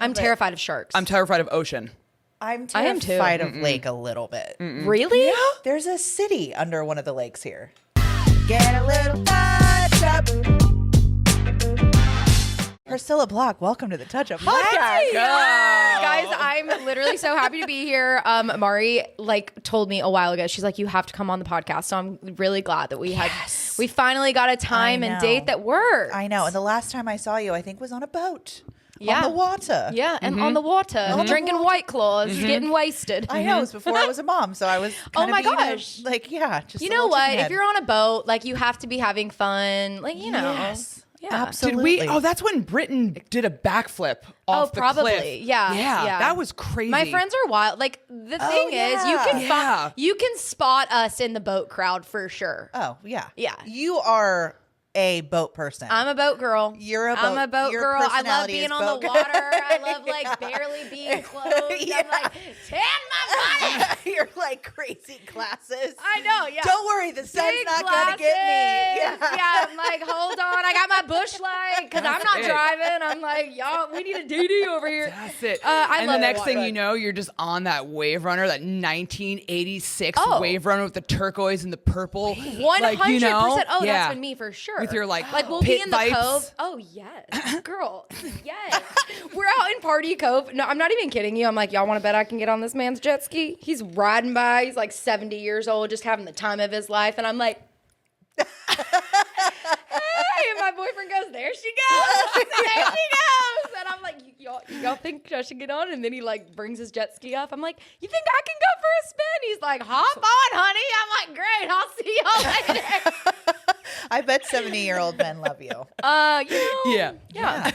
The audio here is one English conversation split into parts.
I'm terrified of sharks. I'm terrified of ocean. I'm I am too. terrified of lake a little bit. Really? Yeah. There's a city under one of the lakes here. Get a little touch up. Priscilla Block, welcome to the Touch Up podcast. Guys, I'm literally so happy to be here. Mari told me a while ago. She's like, you have to come on the podcast. So I'm really glad that we finally got a time and date that works. I know. And the last time I saw you, I think was on a boat. Yeah. On the water. Yeah, and on the water, drinking White Claws, getting wasted. I know. It was before I was a mom, so I was kind of gosh. just You know what? If you're on a boat, you have to be having fun. Yes. Yeah. Absolutely. Did we? Oh, that's when Britain did a backflip off the probably. cliff. Yeah. That was crazy. My friends are wild. The thing is, you can spot us in the boat crowd for sure. Oh, yeah. Yeah. You are a boat person. I'm a boat girl. I'm a boat your girl. I love personality being is on the boat. water. I love barely being clothed. Yeah. I'm tan my body. You're crazy glasses. I know, yeah. Don't worry, the sun's Big not going to get me. Yeah, I'm hold on. I got my bush light because I'm not driving. I'm y'all, we need a DD over here. That's it. I and love the next it. thing you know, you're just on that Wave Runner, that 1986 Wave Runner with the turquoise and the purple. 100%. Yeah. That's been me for sure. With your we'll pit be in the vibes. cove. Oh yes, girl, yes. We're out in Party Cove. No, I'm not even kidding you. I'm y'all want to bet I can get on this man's jet ski? He's riding by. He's 70 years old, just having the time of his life, and I'm like. Hey, and my boyfriend goes, there she goes. There she goes. And I'm y'all think I should get on? And then he brings his jet ski up. I'm you think I can go for a spin? He's hop on, honey. I'm great. I'll see y'all later. I bet 70-year-old men love you. Yeah. Yeah.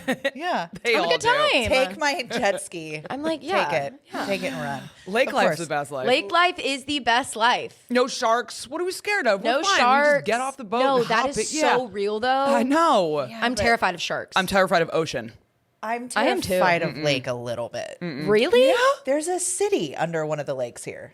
They Have a all good do. time. Take my jet ski. I'm Take it. Yeah. Take it and run. Lake Of life's course. the best life. Lake life is the best life. No sharks. What are we scared of? No We're fine. sharks. We just get off the boat. No, and that hop is it. so real though. I know. I'm but- terrified of sharks. I'm terrified of ocean. I'm I am too. terrified of lake a little bit. Really? There's a city under one of the lakes here.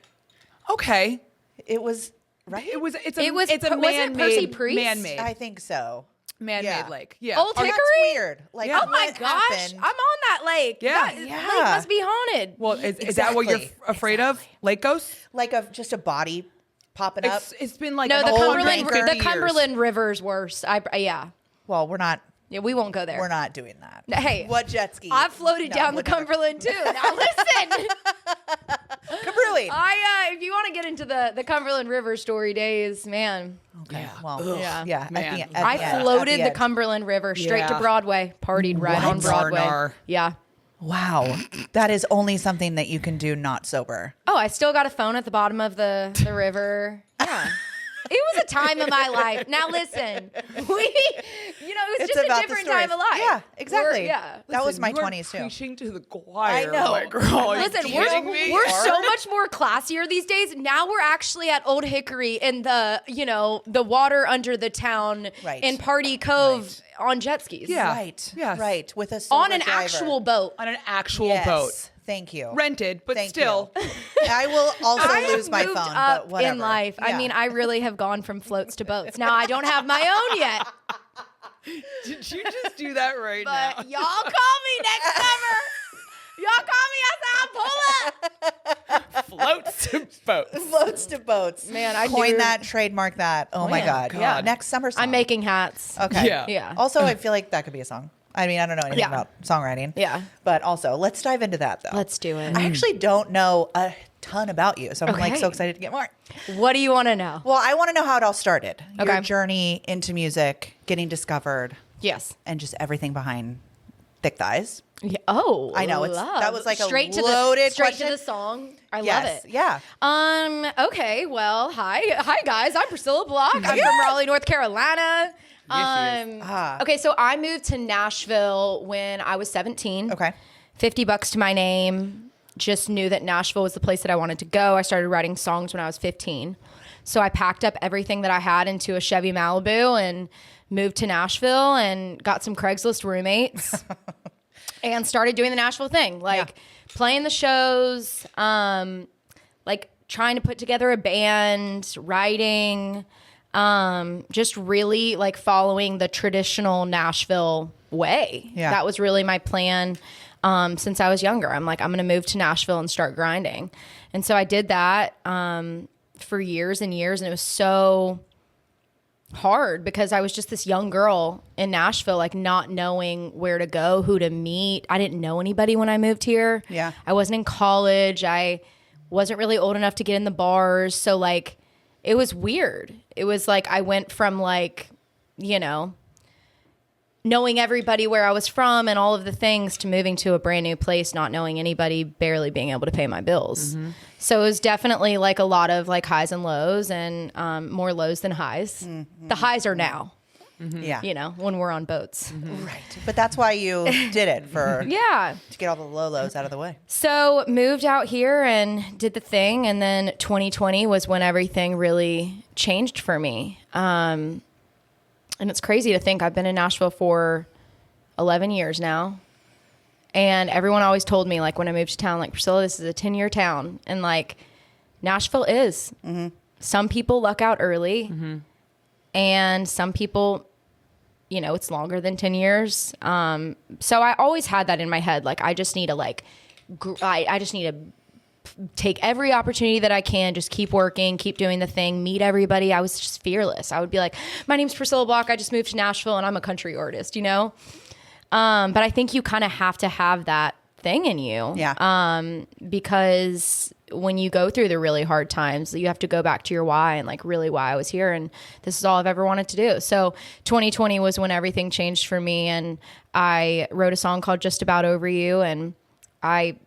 Okay. It was, right? Was It's it Percy man-made. Priest? Man-made. I think so. Man-made lake. Yeah. Old Oh, Hickory? that's weird. Oh my what gosh, happened? I'm on that lake. Yeah. That lake Yeah. must be haunted. Well, is that what you're Exactly. afraid of? Lake ghosts? Just a body popping up. It's been no, the old Cumberland, anchor. the Cumberland River's worse. Yeah, Well, we're not we won't go there. We're not doing that. Hey, what jet ski? I've floated No, down the we're never- Cumberland too. Now listen, Cabrilli. if you want to get into the Cumberland River story days, man, Okay. Yeah. Well, Ugh. yeah. Man. I floated the Cumberland River straight to Yeah. Broadway, partied right on What? Broadway. Nar. Yeah. Wow. That is only something that you can do not sober. Oh, I still got a phone at the bottom of the river. Yeah. It was a time of my life. Now listen, it was just a about the different stories. time of life. Yeah, exactly. Yeah. That was my you are 20s too. Preaching to the choir. I know. Like, girl, are you Listen, kidding me? we're so much more classier these days. Now we're actually at Old Hickory in the water under the town Right. in Party Cove on jet skis. Yeah. Right. Yes. Right. With a sober On an driver. actual boat. On an actual Yes. boat. Thank you. Rented, but Thank still. you. I will also I have lose my moved phone, up but whatever. in life. I Yeah. mean, I really have gone from floats to boats. Now I don't have my own yet, Did you just do that right now? but y'all call me next summer. Y'all call me outside. Pull up. Floats to boats. Floats to boats. Man, I coin do. that, trademark that. Oh my God. God. Yeah. Next summer song. I'm making hats. Okay. Yeah. Yeah. Also, I feel like that could be a song. I mean, I don't know anything Yeah. about songwriting. Yeah. But also, let's dive into that though. Let's do it. I actually don't know a ton about you, so I'm Okay. so excited to get more. What do you want to know? Well, I want to know how it all started. Okay. Your journey into music, getting discovered, Yes. and just everything behind Thick Thighs. Yeah. Oh, I know, that was like a loaded straight question. to the song. I Yes. love it. Yeah. Okay. Well, hi guys. I'm Priscilla Block. I'm from Raleigh, North Carolina. Okay. So I moved to Nashville when I was 17. Okay. $50 to my name. Just knew that Nashville was the place that I wanted to go. I started writing songs when I was 15. So I packed up everything that I had into a Chevy Malibu and moved to Nashville and got some Craigslist roommates and started doing the Nashville thing, playing the shows, trying to put together a band, writing, just really following the traditional Nashville way. Yeah. That was really my plan. since I was younger. I'm like, I'm going to move to Nashville and start grinding. And so I did that for years and years. And it was so hard because I was just this young girl in Nashville, like not knowing where to go, who to meet. I didn't know anybody when I moved here. Yeah. I wasn't in college. I wasn't really old enough to get in the bars. So like, it was weird. It was like, I went from like, you know, knowing everybody where I was from and all of the things to moving to a brand new place, not knowing anybody, barely being able to pay my bills. Mm-hmm. So it was definitely like a lot of like highs and lows, and more lows than highs. Mm-hmm. The highs are now, yeah, you know, when we're on boats. Mm-hmm. Right. But that's why you did it to get all the low lows out of the way. So moved out here and did the thing. And then 2020 was when everything really changed for me. And it's crazy to think I've been in Nashville for 11 years now. And everyone always told me, like, when I moved to town, like, Priscilla, this is a 10-year town. And, like, Nashville is. Mm-hmm. Some people luck out early. Mm-hmm. And some people, you know, it's longer than 10 years. So I always had that in my head. Like, I just need to, like, I just need to take every opportunity that I can, just keep working, keep doing the thing, meet everybody. I was just fearless. I would be like, my name's Priscilla Block. I just moved to Nashville and I'm a country artist, you know? But I think you kind of have to have that thing in you. Yeah. Because when you go through the really hard times, you have to go back to your why and like really why I was here. And this is all I've ever wanted to do. So 2020 was when everything changed for me. And I wrote a song called Just About Over You. And I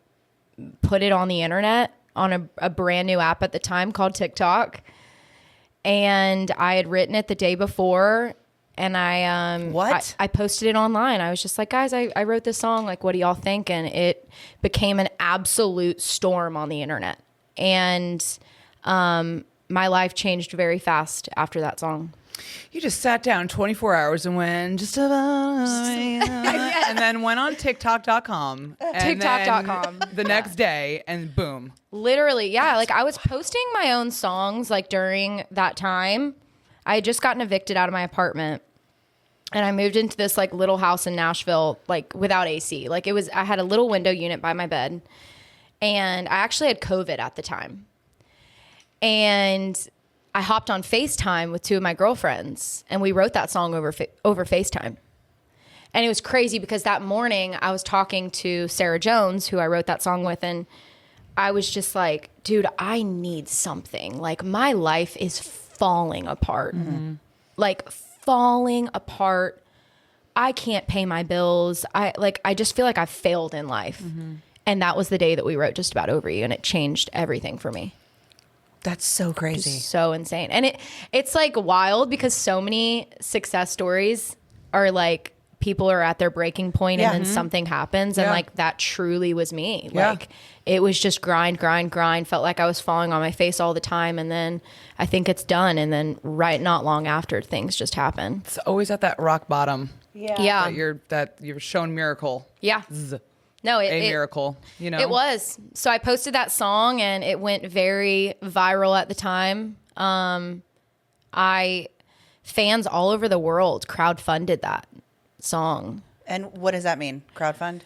put it on the internet on a brand new app at the time called TikTok. And I had written it the day before. And I posted it online. I was just like, guys, I wrote this song. Like, what do y'all think? And it became an absolute storm on the internet. And my life changed very fast after that song. You just sat down 24 hours and went just about, and then went on TikTok.com. TikTok.com. The next day, and boom. Literally, yeah. Like, I was posting my own songs like during that time. I had just gotten evicted out of my apartment, and I moved into this like little house in Nashville, like without AC. Like, I had a little window unit by my bed, and I actually had COVID at the time. And I hopped on FaceTime with two of my girlfriends, and we wrote that song over FaceTime. And it was crazy because that morning I was talking to Sarah Jones, who I wrote that song with, and I was just like, dude, I need something. Like, my life is falling apart. Mm-hmm. Like, falling apart. I can't pay my bills. I just feel like I've failed in life. Mm-hmm. And that was the day that we wrote Just About Over You, and it changed everything for me. That's so crazy. Just so insane. And it's like wild because so many success stories are like people are at their breaking point and then something happens. And like that truly was me. Yeah. Like it was just grind. Felt like I was falling on my face all the time. And then I think it's done. And then not long after, things just happen. It's always at that rock bottom. Yeah. That you're shown miracle. Yeah. Zzz. No, a miracle, you know? It was. So I posted that song and it went very viral at the time. Fans all over the world crowdfunded that song. And what does that mean? Crowdfund?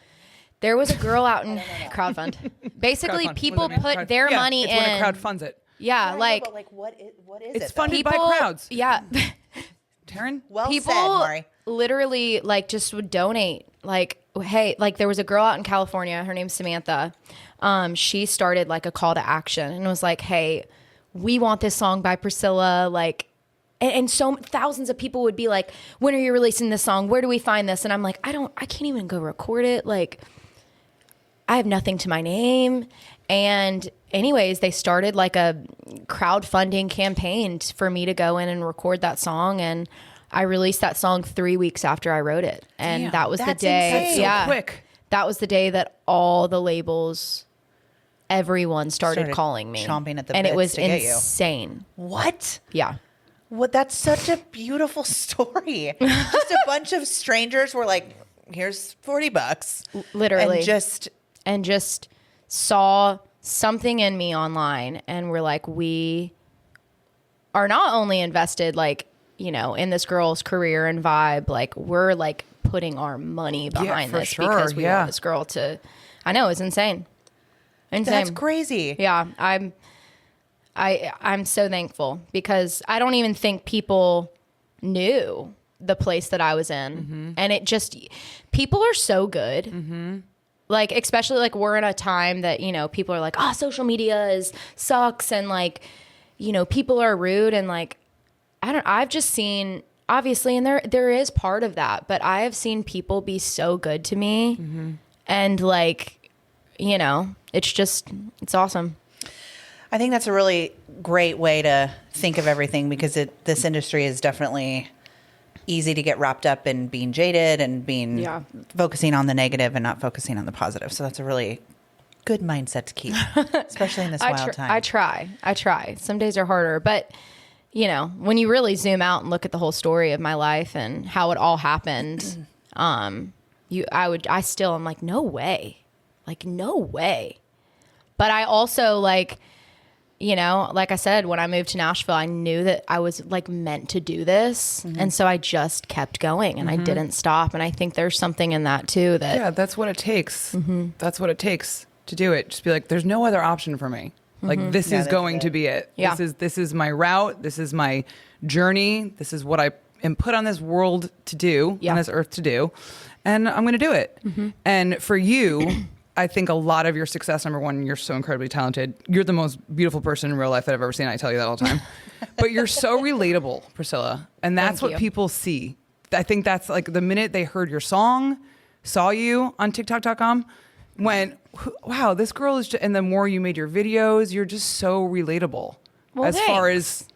There was a girl out in crowdfund. Basically, Crowdfund. people put their money in. It's when a crowd funds it. Yeah, like, but like what is it's it? funded by crowds. Yeah. Taryn? Well People said, Maury. literally like just would donate. Like, hey, like there was a girl out in California. Her name's Samantha. She started like a call to action and was like, hey, we want this song by Priscilla. Like, and so thousands of people would be like, when are you releasing this song? Where do we find this? And I'm like, I can't even go record it. Like, I have nothing to my name. And anyways, they started like a crowdfunding campaign for me to go in and record that song. And I released that song 3 weeks after I wrote it. And Damn, that was the that's day. insane. So quick. That was the day that all the labels, everyone started calling me. chomping at the and it bits was to get you. insane. What? Yeah. What? That's such a beautiful story. Just a bunch of strangers were like, here's $40. Literally. And just saw something in me online and were like, we are not only invested like, you know, in this girl's career and vibe, like we're like putting our money behind for this sure, because we yeah. want this girl to. I know, it's insane. That's crazy. Yeah, I'm so thankful because I don't even think people knew the place that I was in, and it just people are so good. Like, especially like we're in a time that, you know, people are like, oh, social media sucks. And like, you know, people are rude. And like, I've just seen, obviously, and there is part of that, but I have seen people be so good to me. And like, you know, it's awesome. I think that's a really great way to think of everything because this industry is definitely easy to get wrapped up in being jaded and being focusing on the negative and not focusing on the positive. So that's a really good mindset to keep, especially in this wild time. I try. Some days are harder, but you know, when you really zoom out and look at the whole story of my life and how it all happened, I'm like, no way. Like, no way. But I also like, you know, like I said, when I moved to Nashville, I knew that I was like meant to do this. And so I just kept going and I didn't stop. And I think there's something in that too that. That's what it takes. That's what it takes to do it. Just be like, there's no other option for me. Like, this is going to be it. Yeah. This is my route. This is my journey. This is what I am put on this world to do, on this earth to do. And I'm going to do it. And for you, I think a lot of your success, number one, you're so incredibly talented. You're the most beautiful person in real life that I've ever seen. I tell you that all the time. But you're so relatable, Priscilla. And that's what people see. I think that's like the minute they heard your song, saw you on TikTok.com, went, wow, this girl is just, and the more you made your videos, you're just so relatable. Well, as thanks. far as,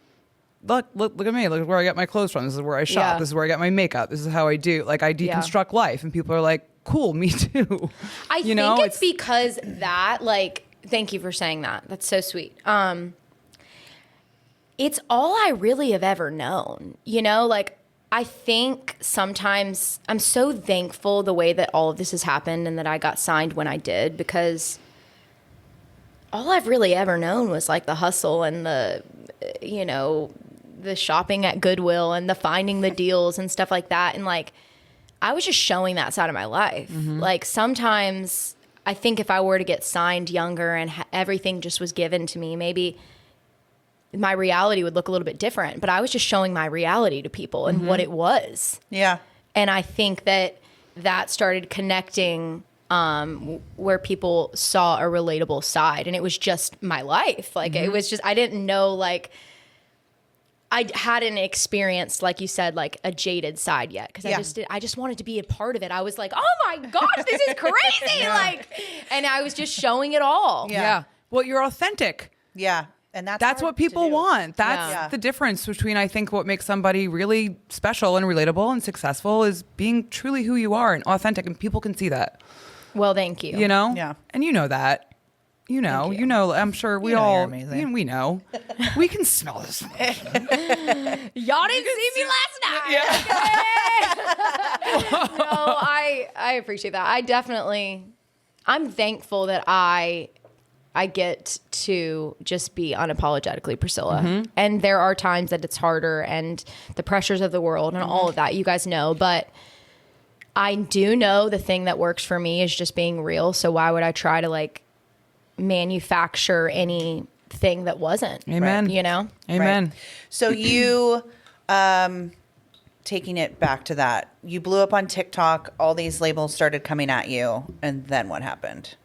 look at me. Look where I got my clothes from. This is where I shop. Yeah. This is where I got my makeup. This is how I do. Like, I deconstruct life. And people are like, cool, me too. I think it's because that, like, thank you for saying that. That's so sweet. It's all I really have ever known, you know, like, I think sometimes I'm so thankful the way that all of this has happened and that I got signed when I did, because all I've really ever known was like the hustle and the, you know, the shopping at Goodwill and the finding the deals and stuff like that. And like, I was just showing that side of my life. Like, sometimes I think if I were to get signed younger and everything just was given to me, maybe my reality would look a little bit different. But I was just showing my reality to people and what it was. Yeah. And I think that started connecting where people saw a relatable side. And it was just my life. Like, it was just, I didn't know, like, I hadn't experienced, like you said, like a jaded side yet. Cause I just wanted to be a part of it. I was like, oh my gosh, this is crazy. Like, and I was just showing it all. Yeah. Well, you're authentic. Yeah. And that's That's hard what people to do. want. That's the difference between, I think, what makes somebody really special and relatable and successful is being truly who you are and authentic. And people can see that. Well, thank you. You know? Yeah. And you know that. You know, I'm sure we You know all, you're amazing. we know. We can smell this. Y'all didn't see me last night. No, I appreciate that. I'm thankful that I get to just be unapologetically Priscilla. And there are times that it's harder and the pressures of the world and all of that, you guys know. But I do know the thing that works for me is just being real. So why would I try to like manufacture anything that wasn't? Amen. You know? Amen. Right. So you, taking it back to that, you blew up on TikTok, all these labels started coming at you, and then what happened?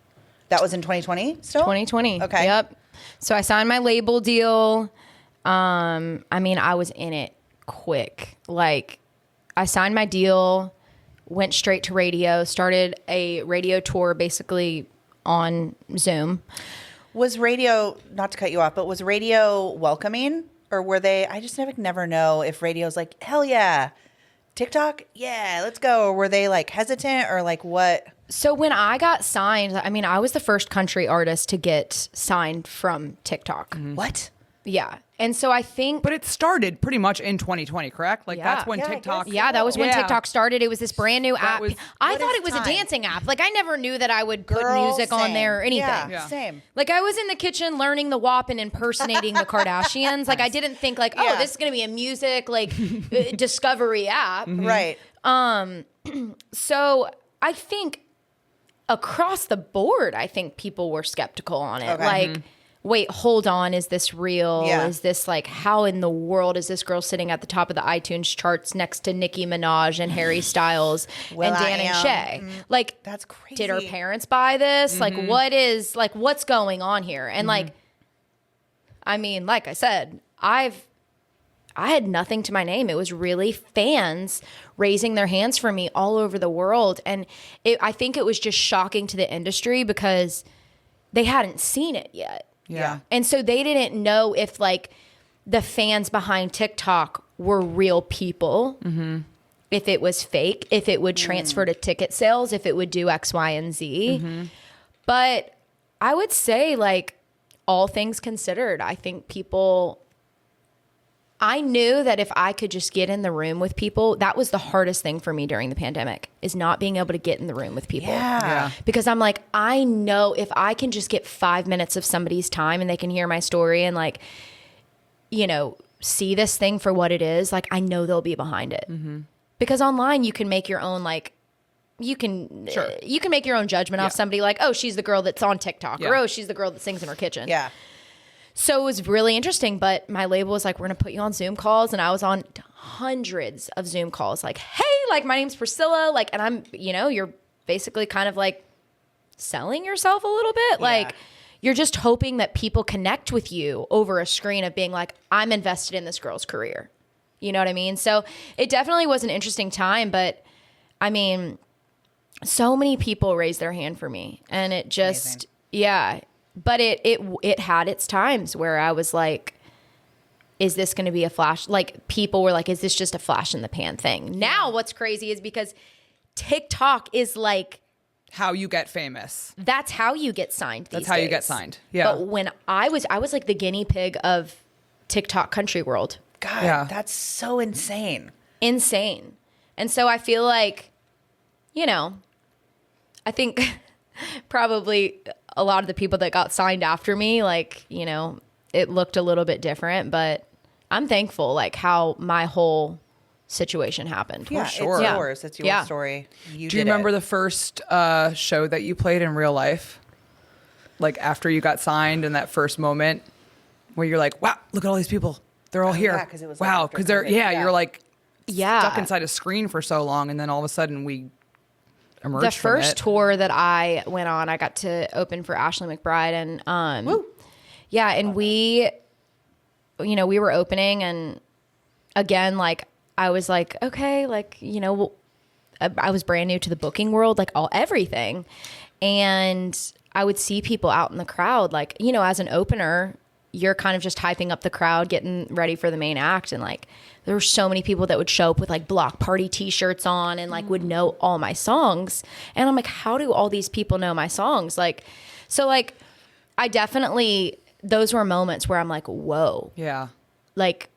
That was in 2020 still? 2020. Okay. Yep. So I signed my label deal. I mean, I was in it quick. Like, I signed my deal, went straight to radio, started a radio tour basically on Zoom. Was radio, not to cut you off, but was radio welcoming? Or were they, I just never know if radio's like, hell yeah, TikTok, yeah, let's go. Or were they like hesitant or like what? So when I got signed, I mean, I was the first country artist to get signed from TikTok. What? Yeah. And so I think... But it started pretty much in 2020, correct? Like, that's when Yeah, I TikTok... guess. Yeah, that was when Yeah. TikTok started. It was this brand new app. I What thought is it was time? a dancing app. Like, I never knew that I would put Girl, music on same. there or anything. Yeah, same. Like, I was in the kitchen learning the WAP and impersonating the Kardashians. Like, I didn't think like, oh, Yeah. this is going to be a music, like, discovery app. Right. So I think across the board, I think people were skeptical on it. Okay. Like, wait, hold on. Is this real? Yeah. Is this like, how in the world is this girl sitting at the top of the iTunes charts next to Nicki Minaj and Harry Styles and Dan and Shay? Like, that's crazy. Did her parents buy this? Like, what's going on here? And like, I mean, like I said, I had nothing to my name. It was really fans raising their hands for me all over the world. And I think it was just shocking to the industry because they hadn't seen it yet. Yeah. And so they didn't know if like the fans behind TikTok were real people, if it was fake, if it would transfer to ticket sales, if it would do X, Y, and Z. But I would say, like, all things considered, I think I knew that if I could just get in the room with people, that was the hardest thing for me during the pandemic, is not being able to get in the room with people. Yeah. Because I'm like, I know if I can just get 5 minutes of somebody's time and they can hear my story and like, you know, see this thing for what it is, like, I know they'll be behind it. Because online you can make your own, like, you can make your own judgment off somebody, like, oh, she's the girl that's on TikTok, or oh, she's the girl that sings in her kitchen. Yeah. So it was really interesting, but my label was like, we're going to put you on Zoom calls. And I was on hundreds of Zoom calls, like, hey, like, my name's Priscilla. Like, and I'm, you know, you're basically kind of like selling yourself a little bit. Like, you're just hoping that people connect with you over a screen of being like, I'm invested in this girl's career. You know what I mean? So it definitely was an interesting time, but I mean, so many people raised their hand for me, and it just, but it had its times where I was like, is this going to be a flash? Like, people were like, is this just a flash in the pan thing? Now what's crazy is because TikTok is like, how you get famous. That's how you get signed these That's how days. you get signed. Yeah. But when I was like the guinea pig of TikTok country world. God, that's so insane. Insane. And so I feel like, you know, I think probably a lot of the people that got signed after me, like, you know, it looked a little bit different, but I'm thankful, like, how my whole situation happened. Yeah, sure. it's yours. It's your story. Do you remember the first show that you played in real life? Like, after you got signed, and that first moment where you're like, wow, look at all these people. They're all here. Yeah, because it was wow, because they're, you're like stuck inside a screen for so long, and then all of a sudden we emerged The from first it. tour that I went on, I got to open for Ashley McBryde, and and we, you know, we were opening, and again, like, I was like, okay, like, you know, I was brand new to the booking world, like, everything, and I would see people out in the crowd, like, you know, as an opener, you're kind of just hyping up the crowd, getting ready for the main act. And like, there were so many people that would show up with like Block Party t-shirts on and like would know all my songs. And I'm like, how do all these people know my songs? Like, so like, I definitely, those were moments where I'm like, whoa. Yeah. Like,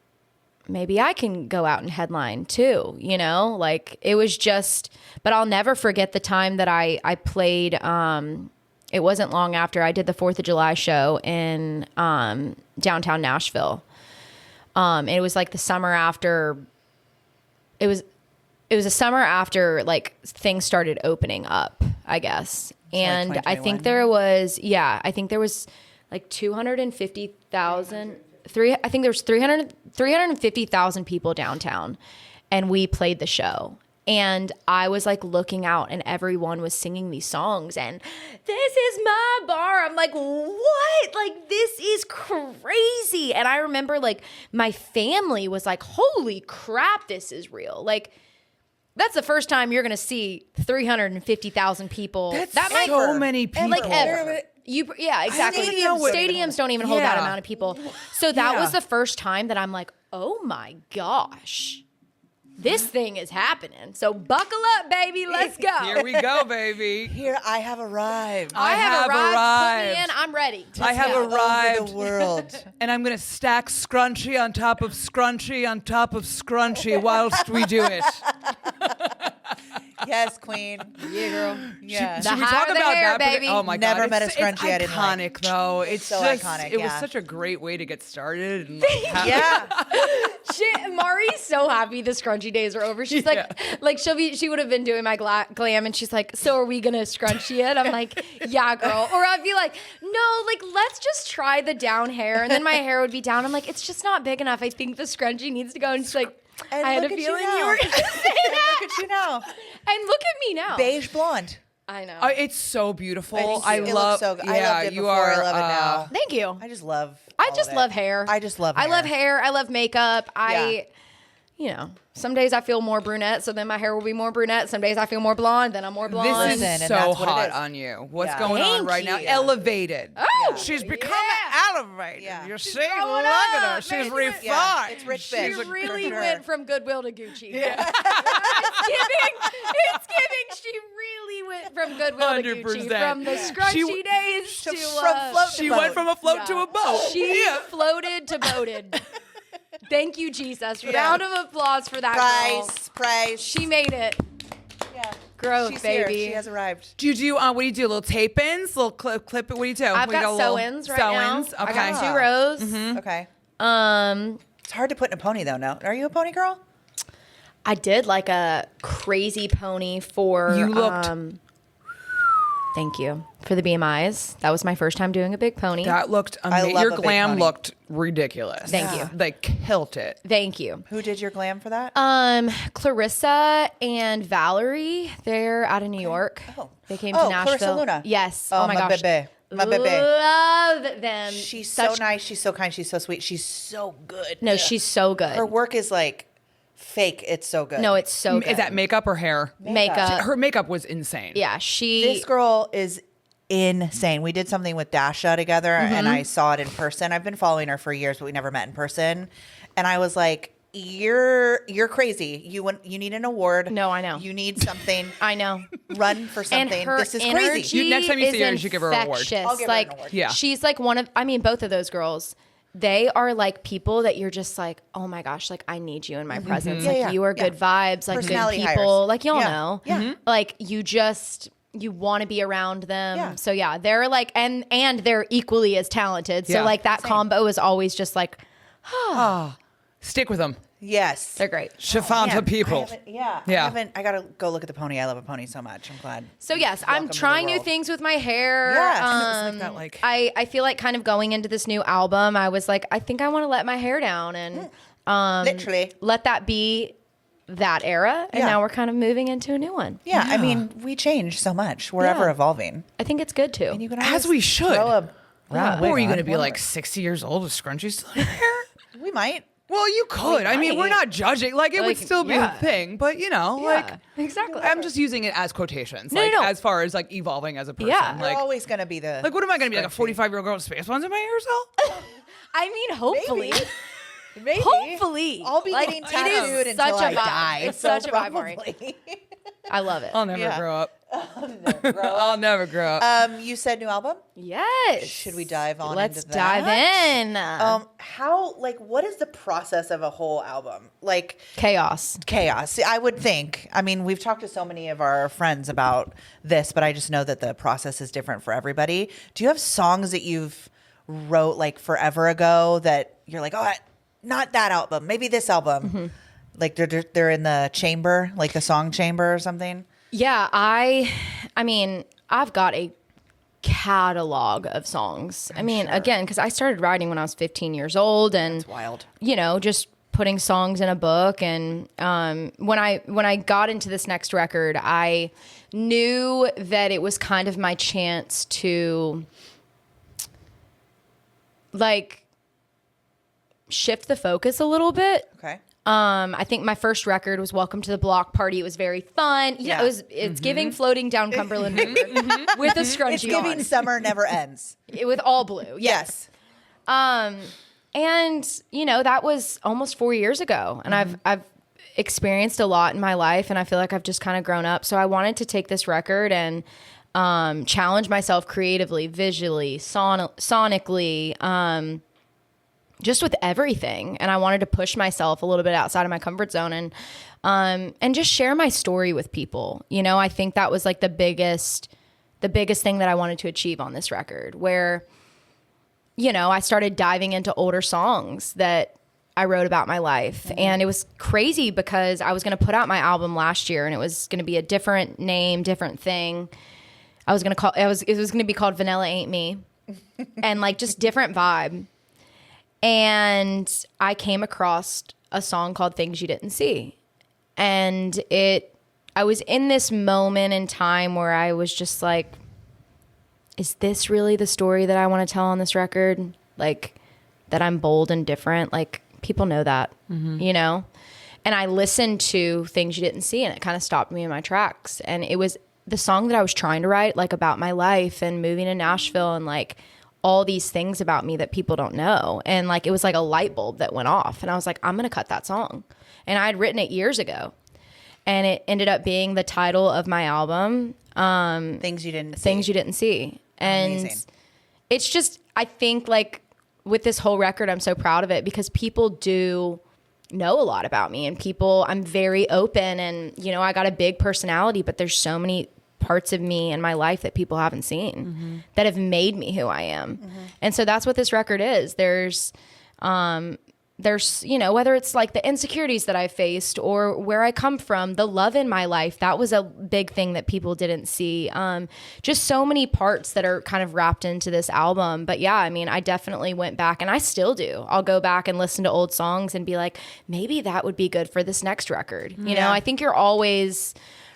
maybe I can go out and headline too, you know? Like, it was just, but I'll never forget the time that I played, it wasn't long after I did the 4th of July show in downtown Nashville. It was like the summer after, it was a summer after like things started opening up, I guess. And like I think there was, like 250,000, I think there was 350,000 people downtown, and we played the show. And I was like looking out, and everyone was singing these songs, and this is my bar. I'm like, what? Like, this is crazy. And I remember like my family was like, holy crap, this is real. Like, that's the first time you're going to see 350,000 people. That's so many people. Like, ever. Exactly. Stadiums don't even hold that amount of people. So that was the first time that I'm like, oh my gosh. This thing is happening. So buckle up, baby. Let's go. Here we go, baby. Here, I have arrived. I have arrived. Put me in. I'm ready. I have arrived. Over the world. And I'm going to stack scrunchie on top of scrunchie on top of scrunchie whilst we do it. Yes, queen. Yeah, girl. Yeah. Should we talk about hair, that? baby. Oh my Never God. met a scrunchie I It's didn't like. iconic, though. It's So just, iconic, It was yeah. such a great way to get started. And Yeah. Mari's so happy the scrunchy days are over. She's like she would have been doing my glam, and she's like, so are we gonna scrunchie it? I'm like, yeah, girl. Or I'd be like, no, like let's just try the down hair, and then my hair would be down. I'm like, it's just not big enough. I think the scrunchie needs to go. And she's like, and I had a feeling you were gonna say that. Look at you now. And look at me now. Beige blonde. I know. It's so beautiful. It looks so good. I loved it before. I love it now. Thank you. I just love hair. I just love hair. I love hair. I love makeup. Some days I feel more brunette, so then my hair will be more brunette. Some days I feel more blonde, then I'm more blonde. This is so hot on you. What's going on right now? Elevated. Oh, she's becoming elevated. Yeah. You see, look at her. She's refined. Yeah. It's rich She bitch. really went from Goodwill to Gucci. Yeah. It's giving. She really went from Goodwill to Gucci. 100%. From the scrunchy days to She went from a float to a boat. She floated to boated. Thank you, Jesus. Round of applause for that girl. Price. She made it. Yeah. Growth, She's baby. Here. She has arrived. Do you do, what do you do? Little tape-ins? Little clip? What do you do? I've got sew-ins right now. Okay. I got 2 rows. Mm-hmm. Okay. Um, It's hard to put in a pony, though, no? Are you a pony girl? I did like a crazy pony for... You looked... Thank you. For the BMIs. That was my first time doing a big pony. That looked amazing. Your glam pony. looked ridiculous. Thank you. They killed it. Thank you. Who did your glam for that? Clarissa and Valerie. They're out of New York. Oh. They came to Nashville. Clarissa Luna. Yes. Oh my gosh. Bebe. My bebe. Love them. She's so nice. She's so kind. She's so sweet. She's so good. No, she's so good. Her work is like fake. It's so good. No, it's so good. Is that makeup or hair? Makeup. Her makeup was insane. Yeah, This girl is insane. We did something with Dasha together, and I saw it in person. I've been following her for years, but we never met in person. And I was like, "You're crazy. You need an award. No, I know. You need something. I know. Run for something. And her This is energy crazy. Next time you see her, you is should give her an award. infectious. I'll give her an Like, award. Yeah. she's like both of those girls. They are like people that you're just like, oh my gosh, like I need you in my presence. Yeah, like yeah, you are good vibes, like good Personality people, hires. like y'all Yeah. know. Yeah. Like you want to be around them. Yeah. So yeah, they're like, and they're equally as talented. So Yeah. like that combo is always just like, Stick with them. Yes. they're great. Chiffanta Man, people. I gotta go look at the pony. I love a pony so much. I'm glad. So yes, I'm Welcome to the trying new world. things with my hair. Yes. And it was like that, like- I feel like kind of going into this new album, I was like, I think I want to let my hair down and Literally. let that be that era. And Yeah. now we're kind of moving into a new one. Yeah, I mean, we change so much. We're ever Yeah. evolving. I think it's good too. And you can As always we should. throw a round Or are wig you on. going to be like Whatever. 60 years old with scrunchies still in your hair? We might. Well, you could. I mean, we're not judging. Like, it would Like, still be yeah. a thing. But, like, exactly. I'm just using it as quotations. No, like, no. as far as, like, evolving as a person. Yeah. We're Like, always gonna be the. what am I going to be, like, a scrunchy. 45-year-old girl with space ones in my hair still? I mean, hopefully. Maybe. Hopefully. I'll be Like, getting it is tattooed until such a I vibe. die. It's so such a vibe, Maury. probably. I love it. I'll never Yeah. grow up. I'll never grow up. You said new album. Yes. Should we dive on Let's into that? dive in. What is the process of a whole album? Like Chaos. chaos. I would think. I mean, we've talked to so many of our friends about this, but I just know that the process is different for everybody. Do you have songs that you've wrote like forever ago that you're like, oh, not that album, maybe this album? Mm-hmm. Like they're in the chamber, like the song chamber or something. Yeah, I mean, I've got a catalog of songs. I mean, again, because I started writing when I was 15 years old, and It's wild. just putting songs in a book. And when I got into this next record, I knew that it was kind of my chance to like shift the focus a little bit. Okay. I think my first record was Welcome to the Block Party. It was very fun. Yeah. It's giving floating down Cumberland River with a scrunchie It's giving on. summer never ends. With all blue. Yes. And that was almost 4 years ago. And I've experienced a lot in my life, and I feel like I've just kind of grown up. So I wanted to take this record and challenge myself creatively, visually, sonically, just with everything. And I wanted to push myself a little bit outside of my comfort zone and just share my story with people. I think that was like the biggest thing that I wanted to achieve on this record, where, I started diving into older songs that I wrote about my life. And it was crazy because I was going to put out my album last year and it was going to be a different name, different thing. It was going to be called Vanilla Ain't Me and like just different vibe. And I came across a song called Things You Didn't See. And I was in this moment in time where I was just like, is this really the story that I want to tell on this record? Like, that I'm bold and different? Like, people know that, you know? And I listened to Things You Didn't See, and it kind of stopped me in my tracks. And it was the song that I was trying to write, like, about my life and moving to Nashville and, like, all these things about me that people don't know. And, like, it was like a light bulb that went off. And I was like, I'm going to cut that song. And I had written it years ago. And it ended up being the title of my album. Things You Didn't See. Things You Didn't See. And amazing. It's just, I think, like, with this whole record, I'm so proud of it because people do know a lot about me, and I'm very open, and, you know, I got a big personality, but there's so many parts of me in my life that people haven't seen that have made me who I am. And so that's what this record is. There's, you know, whether it's like the insecurities that I faced or where I come from, the love in my life, that was a big thing that people didn't see. Just so many parts that are kind of wrapped into this album. But yeah, I mean, I definitely went back, and I still do. I'll go back and listen to old songs and be like, maybe that would be good for this next record. You know, I think you're always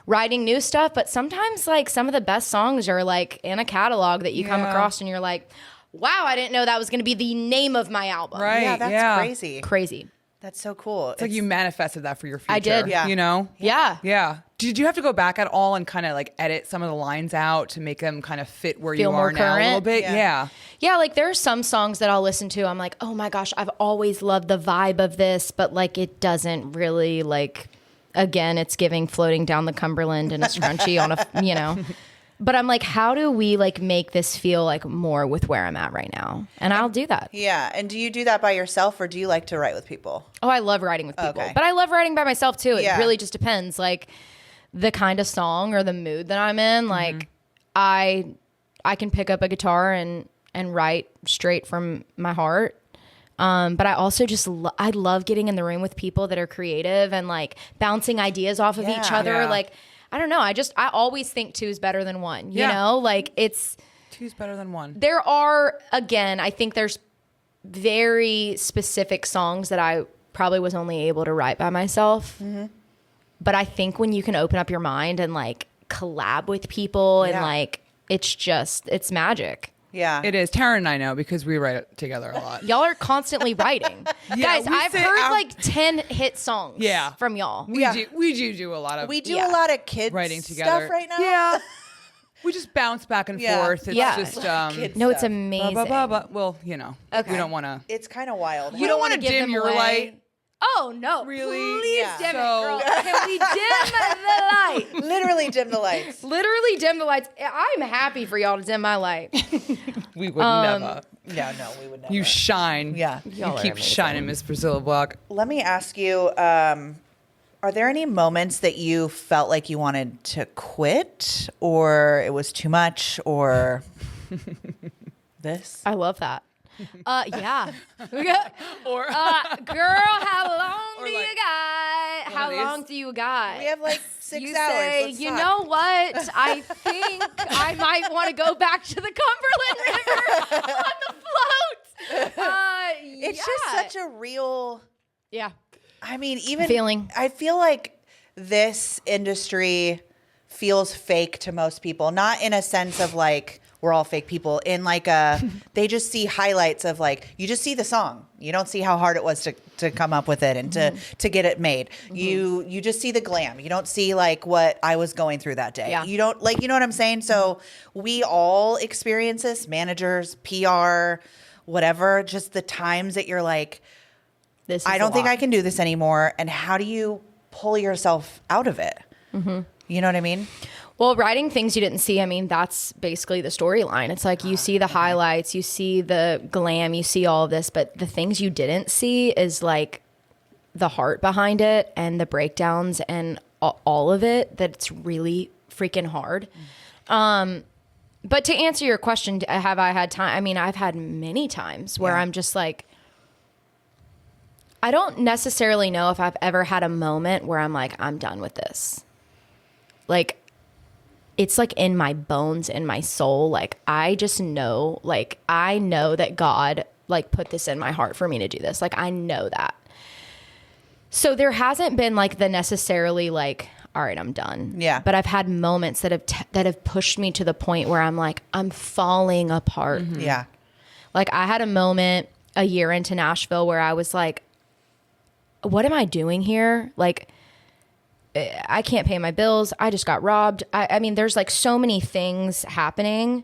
writing new stuff, but sometimes like some of the best songs are like in a catalog that you come across and you're like, wow, I didn't know that was going to be the name of my album. Right. Yeah, that's crazy. Crazy. That's so cool. It's like you manifested that for your future. I did. Yeah. You know? Yeah. Yeah. Did you have to go back at all and kind of like edit some of the lines out to make them kind of fit where Feel you more are now a little current? bit? Yeah. Yeah, like there are some songs that I'll listen to. I'm like, oh my gosh, I've always loved the vibe of this, but like it doesn't really like, again, it's giving floating down the Cumberland in a scrunchie on a, you know. But I'm like, how do we like make this feel like more with where I'm at right now? And I'll do that. Yeah. And do you do that by yourself, or do you like to write with people? Oh, I love writing with people. Okay. But I love writing by myself too. It Yeah. really just depends. Like the kind of song or the mood that I'm in. Like I can pick up a guitar and write straight from my heart. But I also just I love getting in the room with people that are creative and like bouncing ideas off of each other. Yeah. Like I don't know. I always think two is better than one. You know, like it's Two's better than one. there are, again, I think there's very specific songs that I probably was only able to write by myself. But I think when you can open up your mind and like collab with people and like it's magic. Yeah. It is. Tara and I know because we write it together a lot. Y'all are constantly writing. Guys, we I've say heard our- like 10 hit songs from y'all. We do a lot of We do a lot of kids writing together stuff right now. Yeah. We just bounce back and Yeah. forth. It's Yeah. just Kids No, it's stuff. amazing. well, you know, we don't want to. It's kind of wild. You don't want to give dim them your away. light. Oh, no. Really? Please Yeah. dim So- it, girl. Can we dim the light? Literally dim the lights. Literally dim the lights. I'm happy for y'all to dim my light. We would never. No, we would never. You shine. Yeah. You Y'all are keep amazing. shining, Miss Priscilla Block. Let me ask you, are there any moments that you felt like you wanted to quit, or it was too much, or this? I love that. Yeah. Or Girl, how long do like, you got? How of these. long do you got? We have like 6 you hours. say, Let's you talk." know what? I think I might want to go back to the Cumberland River on the float. It's just such a real. yeah. I mean, even Feeling. I feel like this industry feels fake to most people, not in a sense of like we're all fake people, in like they just see highlights of like, you just see the song, you don't see how hard it was to come up with it and to get it made. You just see the glam, you don't see like what I was going through that day. Yeah. You don't like, you know what I'm saying? So we all experience this, managers, PR, whatever, just the times that you're like, This is I a don't think lot. I can do this anymore. And how do you pull yourself out of it? You know what I mean? Well, writing Things You Didn't See, I mean, that's basically the storyline. It's like you see the highlights, you see the glam, you see all of this, but the things you didn't see is like the heart behind it and the breakdowns and all of it, that it's really freaking hard. But to answer your question, have I had time? I mean, I've had many times where I'm just like, I don't necessarily know if I've ever had a moment where I'm like, I'm done with this. Like, it's like in my bones, in my soul. Like, I just know, like, I know that God like put this in my heart for me to do this. Like, I know that. So there hasn't been like the necessarily like, all right, I'm done. Yeah. But I've had moments that have pushed me to the point where I'm like, I'm falling apart. Mm-hmm. Yeah. Like, I had a moment a year into Nashville where I was like, what am I doing here? Like, I can't pay my bills. I just got robbed. I mean, there's like so many things happening.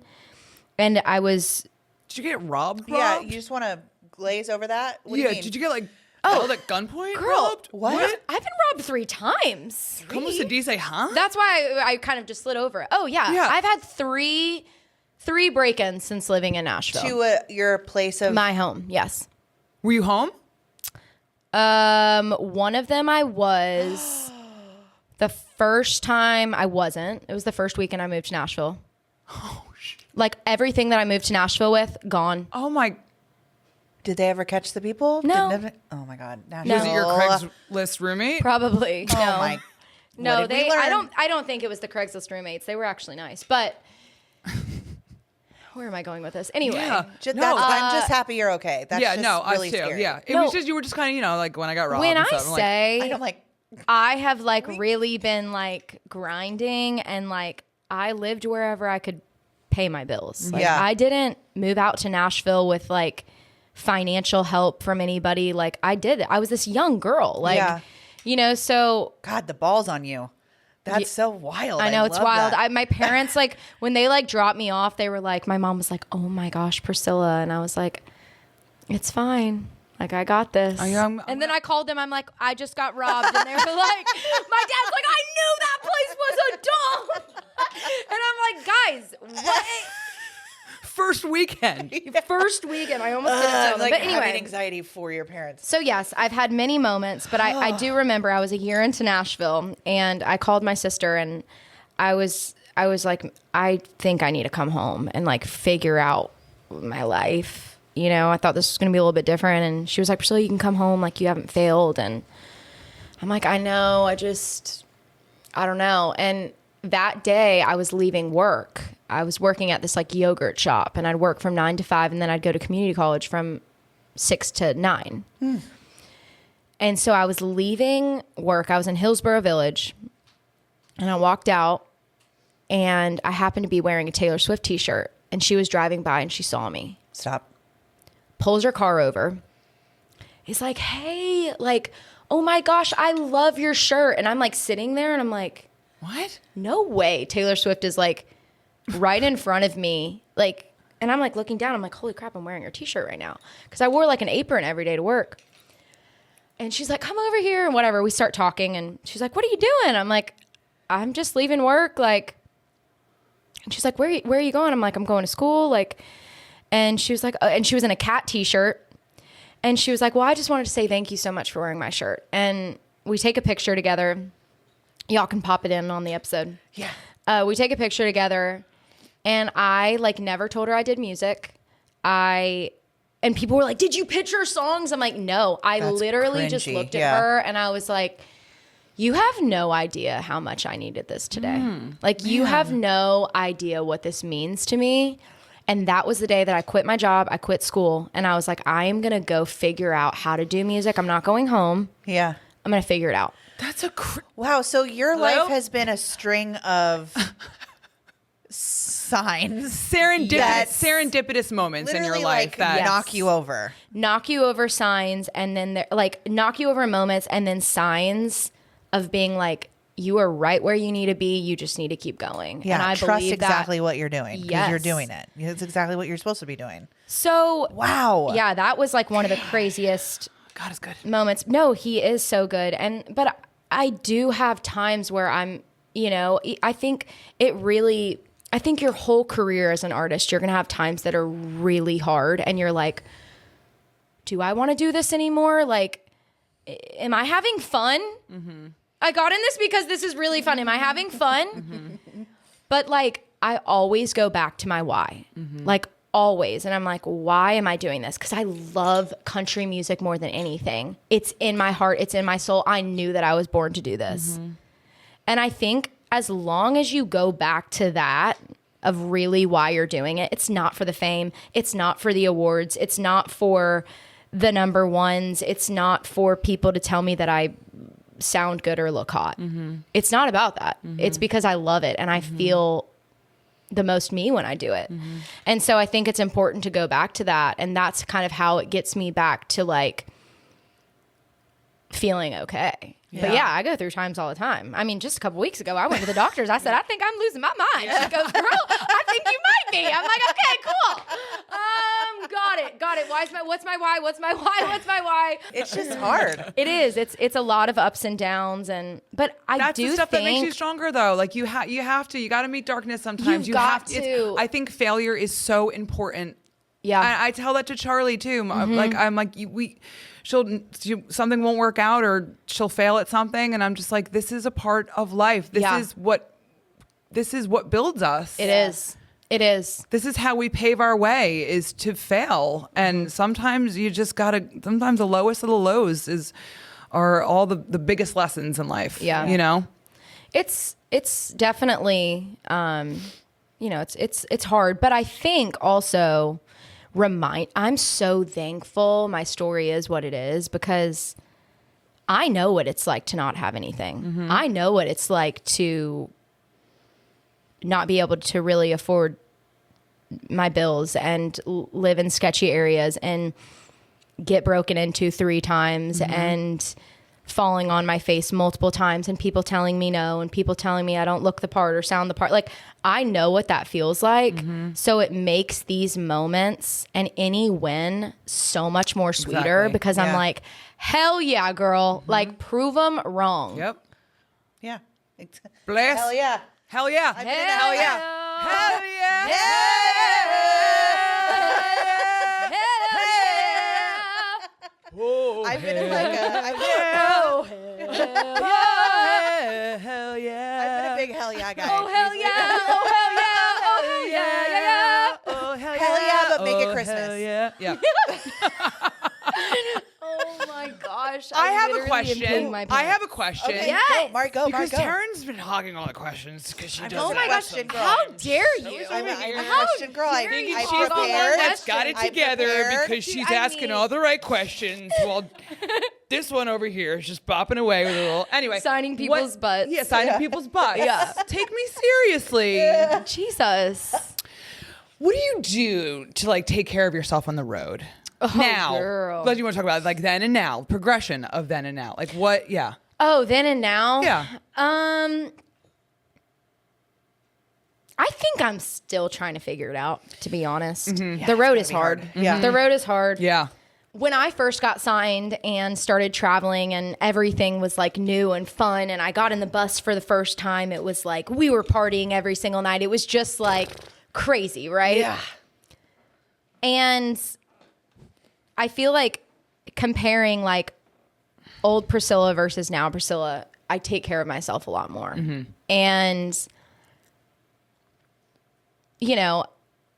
And I was... Did you get robbed? Yeah, you just want to glaze over that? What do you mean? Did you get like held at gunpoint? Girl, robbed? what? I've been robbed 3 times. Como se dice, huh? That's why I kind of just slid over it. Oh, yeah. I've had three break-ins since living in Nashville. To your place of... My home, yes. Were you home? One of them I was. The first time I wasn't. It was the first weekend I moved to Nashville. Oh, shit. Like, everything that I moved to Nashville with, gone. Oh, my... Did they ever catch the people? No. Oh my God. No. Was it your Craigslist roommate? Probably. Oh No. my. No, What did we learn? I don't think it was the Craigslist roommates. They were actually nice. But where am I going with this? Anyway. Yeah. I'm just happy you're okay. That's Yeah, just no, really us too. scary. Yeah. It No. was just, you were just kind of, like when I got robbed. When and I stuff, I'm say I'm like, I have like really been like grinding and like I lived wherever I could pay my bills. Like, Yeah. I didn't move out to Nashville with like financial help from anybody. Like, I did. I was this young girl. Like, Yeah. you know, so God, the balls on you. That's so wild. I know it's love wild. that. My parents, like, when they like dropped me off, they were like, my mom was like, oh my gosh, Priscilla. And I was like, it's fine. Like, I got this. And then I called them. I'm like, I just got robbed. And they were like, my dad's like, I knew that place was a dump. And I'm like, guys, what? First weekend. First weekend. I almost didn't tell them. like But having anyway. anxiety for your parents. So yes, I've had many moments, but I do remember I was a year into Nashville and I called my sister and I was like, I think I need to come home and like figure out my life. You know, I thought this was going to be a little bit different. And she was like, Priscilla, you can come home. Like, you haven't failed. And I'm like, I know. I don't know. And that day I was leaving work. I was working at this like yogurt shop and I'd work from 9 to 5 and then I'd go to community college from 6 to 9. And so I was leaving work. I was in Hillsborough Village and I walked out and I happened to be wearing a Taylor Swift t-shirt and she was driving by and she saw me. Stop. Pulls her car over. He's like, hey, like, oh my gosh, I love your shirt. And I'm like sitting there and I'm like, What? no way. Taylor Swift is like right in front of me. Like, and I'm like looking down. I'm like, holy crap, I'm wearing her t-shirt right now. Cause I wore like an apron every day to work. And she's like, come over here and whatever. We start talking and she's like, what are you doing? I'm like, I'm just leaving work. Like, and she's like, where are you going? I'm like, I'm going to school. Like, and she was like, and she was in a cat t-shirt. And she was like, well, I just wanted to say thank you so much for wearing my shirt. And we take a picture together. Y'all can pop it in on the episode. Yeah. We take a picture together and I like never told her I did music. And people were like, did you pitch her songs? I'm like, no, I literally just cringy. looked at Yeah. her and I was like, you have no idea how much I needed this today. Like, you have no idea what this means to me. And that was the day that I quit my job. I quit school and I was like, I am going to go figure out how to do music. I'm not going home. Yeah. I'm going to figure it out. That's a Wow. So your Hello? life has been a string of signs. serendipitous moments in your Literally, life like, that knock you over. Knock you over signs and then like knock you over moments and then signs of being like, you are right where you need to be. You just need to keep going. Yeah. And I trust believe exactly that. what you're doing. Because Yes. you're doing it. It's exactly what you're supposed to be doing. So Wow. yeah, that was like one of the craziest God is good. moments. No, he is so good. But I do have times where I'm, you know, I think your whole career as an artist, you're going to have times that are really hard and you're like, do I want to do this anymore? Like, am I having fun? I got in this because this is really fun. Am I having fun? But like, I always go back to my why. Like, always. And I'm like, why am I doing this? Because I love country music more than anything. It's in my heart. It's in my soul. I knew that I was born to do this. And I think as long as you go back to that of really why you're doing it, it's not for the fame. It's not for the awards. It's not for the number ones. It's not for people to tell me that I sound good or look hot. It's not about that. It's because I love it and I feel the most me when I do it. And so I think it's important to go back to that. And that's kind of how it gets me back to like feeling okay. But yeah, I go through times all the time. I mean, just a couple weeks ago, I went to the doctor's. I said, I think I'm losing my mind. She goes, girl, I think you might be. I'm like, okay, cool. Got it. What's my why? It's just hard. It is. It's a lot of ups and downs. But That's do the stuff think that makes you stronger, though. Like you got to meet darkness sometimes. You've got to. I think failure is so important. Yeah. I tell that to Charlie too. Like I'm like something won't work out or she'll fail at something, and I'm just like, this is a part of life. This is what builds us. It is. This is how we pave our way, is to fail. And sometimes you just gotta. Sometimes the lowest of the lows are all the biggest lessons in life. Yeah. You know. It's definitely it's hard, but I think also I'm so thankful my story is what it is, because I know what it's like to not have anything. I know what it's like to not be able to really afford my bills and live in sketchy areas and get broken into 3 times and falling on my face multiple times and people telling me no and people telling me I don't look the part or sound the part. Like, I know what that feels like. So it makes these moments and any win so much more sweeter because I'm like, hell yeah, girl. Like, prove them wrong. Yep. Yeah. Bless. Hell yeah. Hell yeah. Hell yeah. Hell yeah. I've been in like hell yeah. I've been a big hell yeah guy. Oh, hell yeah. Oh, hell yeah. Oh, hell yeah. Oh, Hell yeah, but make it Christmas. Hell yeah. Yeah. Oh my gosh. I have a literally am question. peeing my I have pants. a question. Okay, Yes. go, Mark, go. Because Taryn's been hogging all the questions because she does Oh it. my question, girl. How dare you? I'm a How question girl. I dare you I hog all my prepared. Let's got it I together prepared. because she's I asking mean- all the right questions. Well, this one over here is just bopping away with a little. Anyway, Signing people's butts. Yeah, signing people's butts. Yeah. Take me seriously. Jesus. What do you do to like take care of yourself on the road? Now, girl. what do you want to talk about? Like then and now, progression of then and now. Like what? Yeah. Oh, then and now? Yeah. I think I'm still trying to figure it out, to be honest. The road is hard. Yeah. The road is hard. Yeah. When I first got signed and started traveling and everything was like new and fun and I got in the bus for the first time, it was like we were partying every single night. It was just like crazy, right? Yeah. And I feel like comparing like old Priscilla versus now Priscilla, I take care of myself a lot more. And, you know,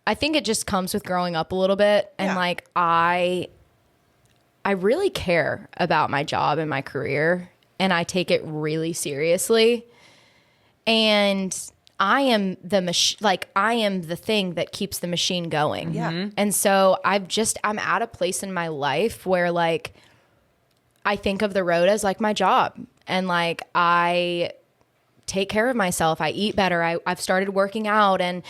I think it just comes with growing up a little bit. And like, I really care about my job and my career, and I take it really seriously. And I am I am the thing that keeps the machine going. Yeah. And so I'm at a place in my life where like I think of the road as like my job, and like I take care of myself. I eat better. I've started working out and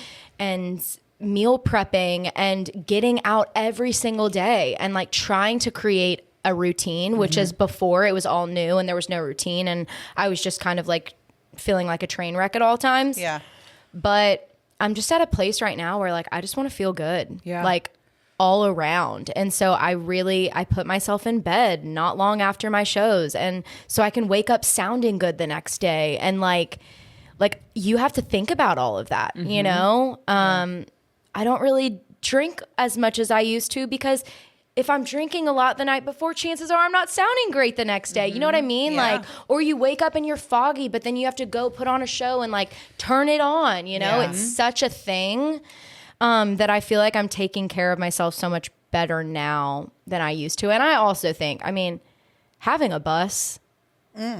meal prepping and getting out every single day and like trying to create a routine, which is before it was all new and there was no routine. And I was just kind of like feeling like a train wreck at all times. Yeah. But I'm just at a place right now where like, I just want to feel good. Yeah. Like all around. And so I put myself in bed not long after my shows. And so I can wake up sounding good the next day. And like you have to think about all of that, you know? I don't really drink as much as I used to, because if I'm drinking a lot the night before, chances are I'm not sounding great the next day. You know what I mean? Yeah. Like, or you wake up and you're foggy, but then you have to go put on a show and like turn it on, you know? Yeah. It's such a thing. that I feel like I'm taking care of myself so much better now than I used to. And I also think, I mean, having a bus,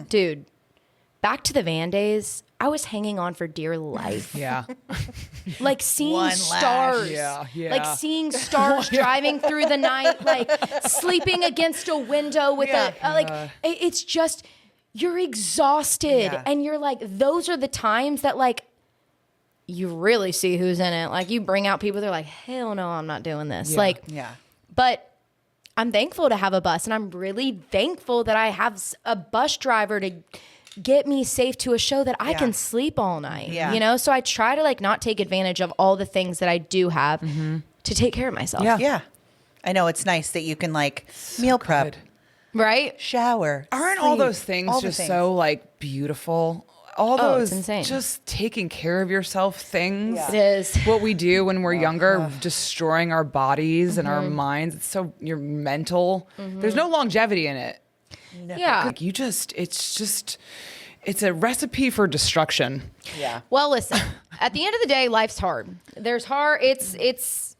dude, back to the van days, I was hanging on for dear life. Yeah. Like seeing One stars. Yeah. Like seeing stars driving through the night, like sleeping against a window with it's just, you're exhausted. Yeah. And you're like, those are the times that like, you really see who's in it. Like you bring out people, they're like, hell no, I'm not doing this. But I'm thankful to have a bus, and I'm really thankful that I have a bus driver to get me safe to a show that I can sleep all night. You know, so I try to like not take advantage of all the things that I do have to take care of myself. Yeah. I know, it's nice that you can like meal prep, Right? shower. Aren't sleep, all those things all the just things. so like beautiful? All Oh, those it's insane. just taking care of yourself things. It is. What we do when we're younger, destroying our bodies and our minds. It's so your mental. There's no longevity in it. Yeah. Like it's a recipe for destruction. Yeah. Well, listen, at the end of the day, life's hard. There's hard. It's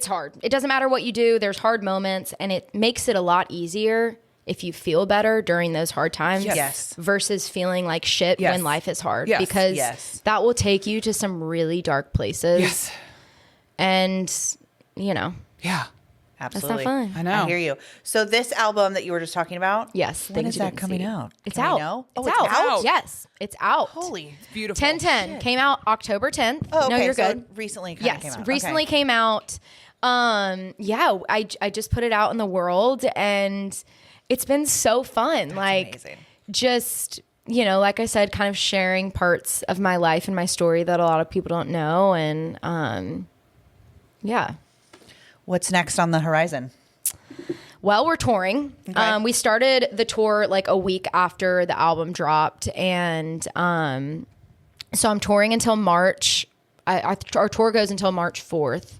hard. It doesn't matter what you do. There's hard moments, and it makes it a lot easier if you feel better during those hard times. Yes. Versus feeling like shit Yes. when life is hard. Yes. Because Yes. that will take you to some really dark places. Yes. And, you know, Yeah. Absolutely. fun. I know. I hear you. So this album that you were just talking about, yes. when things is you that didn't coming see. out? It's Can we out. know? It's Oh, out. out. Yes. It's out. Holy. Beautiful. 10/10 came out October 10th. Oh, okay. No, you're so good. recently kind of Yes, came out. recently Okay. came out. I just put it out in the world, and it's been so fun. Like, amazing. just, you know, like I said, kind of sharing parts of my life and my story that a lot of people don't know. And yeah. What's next on the horizon? Well, we're touring. Okay. We started the tour like a week after the album dropped. And so I'm touring until March. Our tour goes until March 4th.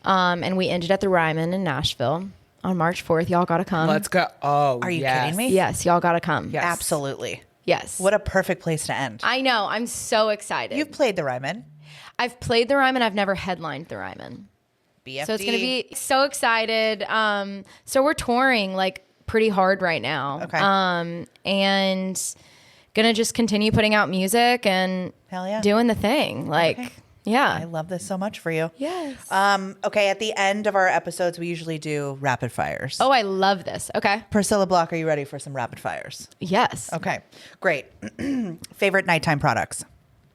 And we ended at the Ryman in Nashville on March 4th. Y'all got to come. Let's go. Oh, Are you yes. kidding me? Yes, y'all got to come. Yes. Absolutely. Yes. What a perfect place to end. I know. I'm so excited. You've played the Ryman. I've played the Ryman. I've never headlined the Ryman. BFD. So it's going to be so excited. So we're touring like pretty hard right now. Okay. And going to just continue putting out music and Hell yeah. doing the thing. Like, Okay. yeah. I love this so much for you. Yes. Okay, at the end of our episodes, we usually do rapid fires. Oh, I love this. Okay. Priscilla Block, are you ready for some rapid fires? Yes. Okay, great. Favorite nighttime products?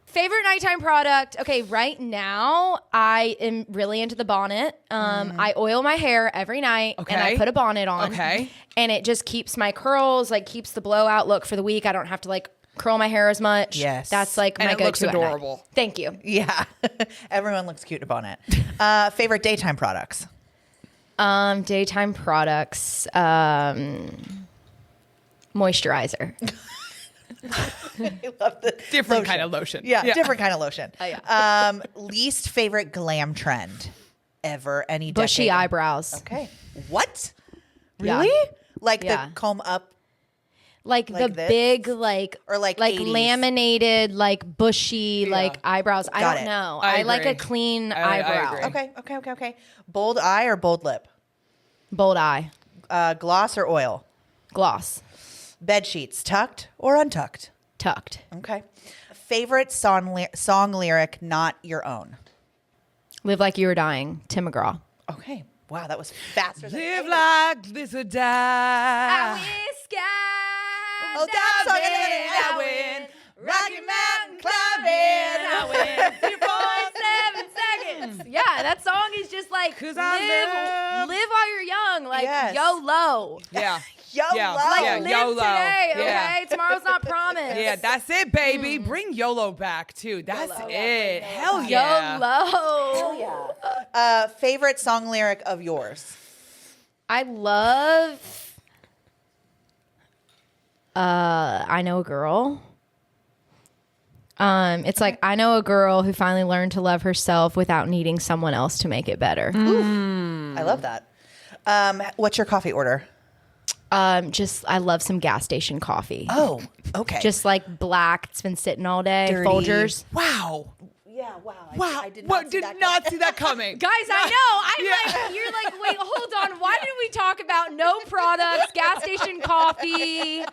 Favorite nighttime product. Okay, right now I am really into the bonnet. I oil my hair every night and I Okay. put a bonnet on. Okay. And it just keeps my curls, like keeps the blowout look for the week. I don't have to like curl my hair as much. Yes. That's like And my it go-to looks at night. adorable. Thank you. Yeah, everyone looks cute in a bonnet. Favorite daytime products? Daytime products. Moisturizer. I love the Different lotion. kind of lotion. Yeah, different kind of lotion. Oh, yeah. Least favorite glam trend ever? Any Bushy decade? eyebrows. Okay. What? Yeah. Really? Like Yeah. the comb up? Like the this? big, like Or like 80s? laminated, like bushy, like eyebrows. I Got don't it. know. I I like a agree. clean I eyebrow. agree. Okay. Bold eye or bold lip? Bold eye. Gloss or oil? Gloss. Bed sheets, tucked or untucked? Tucked. Okay. Favorite song lyric, not your own? Live like you were dying. Tim McGraw. Okay. Wow, that was faster than Live like this or die. Oh, that song I win. Rocky Mountain climbing. 2.7 seconds. Yeah, that song is just like 'Cause I live while you're young. Like Yes. YOLO. Yeah. YOLO. Like Yeah, live YOLO. today, Yeah. okay? Tomorrow's not promised. Yeah, that's it, baby. Bring YOLO back too. That's it. Hell yeah. YOLO. Favorite song lyric of yours? I love I Know a Girl. It's like I know a girl who finally learned to love herself without needing someone else to make it better. I love that. What's your coffee order? Just I love some gas station coffee. Oh, okay. Just like black. It's been sitting all day. Dirty. Folgers. Wow. yeah, wow. Wow. I did not see that coming. Guys, I know. You're like, wait, hold on. Why didn't we talk about no products, gas station coffee?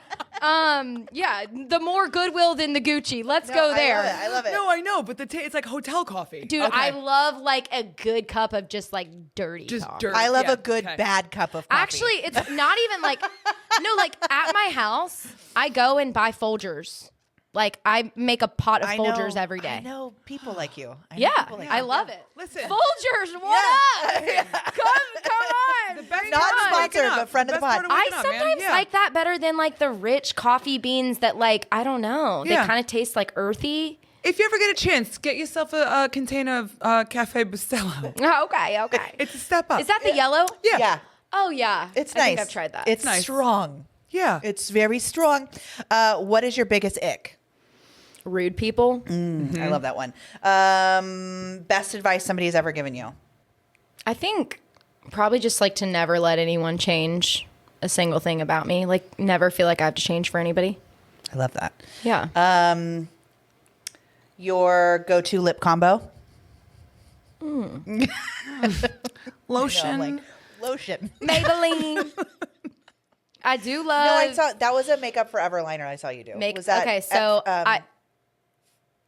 Yeah, the more Goodwill than the Gucci. Let's go there. I love it. No, I know, but it's like hotel coffee. Dude, Okay. I love like a good cup of just like dirty coffee. Dirt. I love Yeah, a good okay. bad cup of coffee. Actually, it's not even like, no, like at my house, I go and buy Folgers. Like I make a pot of Folgers every day. I know people like you. I love it. Listen. Folgers, what up? Come on. The best Not part of sponsored, waking up. but friend of the Best pod. part I waking up, man. sometimes Yeah. like that better than like the rich coffee beans that like, I don't know. They Yeah. kind of taste like earthy. If you ever get a chance, get yourself a container of Cafe Bustelo. Oh, okay. It's a step up. Is that the yellow? Yeah. Yeah. Oh, yeah. It's I nice. think I've tried that. It's nice. strong. Yeah. It's very strong. What is your biggest ick? Rude people. I love that one. Best advice somebody has ever given you? I think probably just like to never let anyone change a single thing about me. Like never feel like I have to change for anybody. I love that. Yeah. Your go-to lip combo? Lotion. I'm like, lotion. Maybelline. I do love. No, I saw that was a Makeup Forever liner I saw you do. Was that okay, so